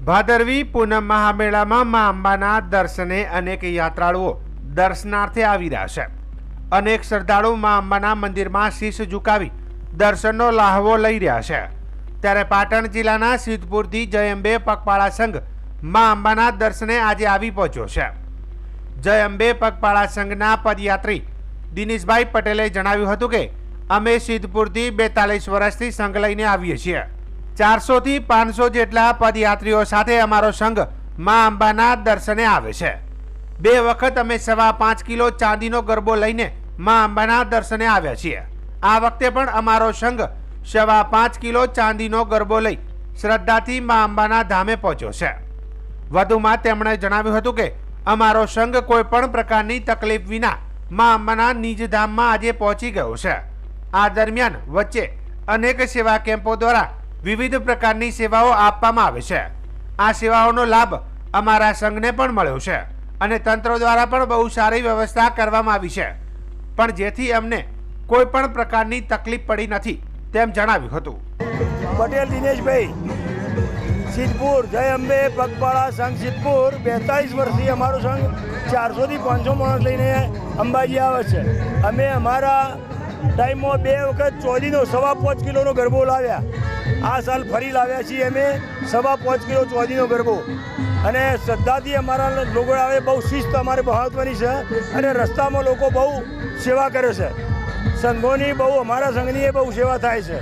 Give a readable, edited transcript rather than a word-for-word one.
ભાદરવી પૂનમ મહામેળામાં મા અંબાના દર્શને અનેક યાત્રાળુઓ દર્શનાર્થે આવી રહ્યા છે। અનેક શ્રદ્ધાળુ મા અંબાના મંદિરમાં શીશ ઝુકાવી દર્શનનો લાહવો લઈ રહ્યા છે। ત્યારે પાટણ જિલ્લાના સિદ્ધપુરથી જય અંબે પગપાળા સંઘ મા અંબાના દર્શને આજે આવી પહોંચ્યો છે। જય અંબે પગપાળા સંઘના પદયાત્રી દિનેશભાઈ પટેલે જણાવ્યું હતું કે અમે સિદ્ધપુરથી 42 વર્ષથી સંઘ લઈને આવીએ છીએ। 400 થી 500 જેટલા પદયાત્રીઓ સાથે અમારો સંઘ મા અંબાના દર્શને આવે છે। 2 વખત અમે 5.5 કિલો ચાંદીનો ગરબો લઈને મા અંબાના દર્શને આવ્યા છીએ। આ વખતે પણ અમારો સંઘ 5.5 કિલો ચાંદીનો ગરબો લઈ શ્રદ્ધાથી મા અંબાના ધામે પહોંચ્યો છે। વધુમાં તેમણે જણાવ્યું હતું કે અમારો સંઘ કોઈ પણ પ્રકારની તકલીફ વિના મા અંબાના નિજ ધામમાં આજે પહોંચી ગયો છે। આ દરમિયાન વચ્ચે અનેક સેવા કેમ્પો દ્વારા વિવિધ પ્રકારની સેવાઓ આપવામાં આવે છે। આ સેવાઓનો લાભ અમારા સંઘને પણ મળ્યો છે અને તંત્ર દ્વારા પણ બહુ સારી વ્યવસ્થા કરવામાં આવી છે, પણ જેથી અમને કોઈ પણ પ્રકારની તકલીફ પડી નથી તેમ જણાવ્યું હતું। પટેલ દિનેશભાઈ, સિદ્ધપુર જય અંબે પગપાળા સંઘ સિદ્ધપુર 42 વર્ષથી અમારો સંઘ 400 થી 500 માણસ લઈને અંબાજી આવે છે। અમે અમારા ટાઈમમાં 2 વખત ચોદીનો 5.5 કિલોનો ગરબો લાવ્યા। આ સાલ ફરી લાવ્યા છીએ અમે 5.5 કિલો ચોદીનો ગરબો, અને શ્રદ્ધાથી અમારા લોકો આવે। બહુ શિસ્ત અમારે મહત્વની છે અને રસ્તામાં લોકો બહુ સેવા કરે છે। સંઘોની બહુ અમારા સંઘની બહુ સેવા થાય છે।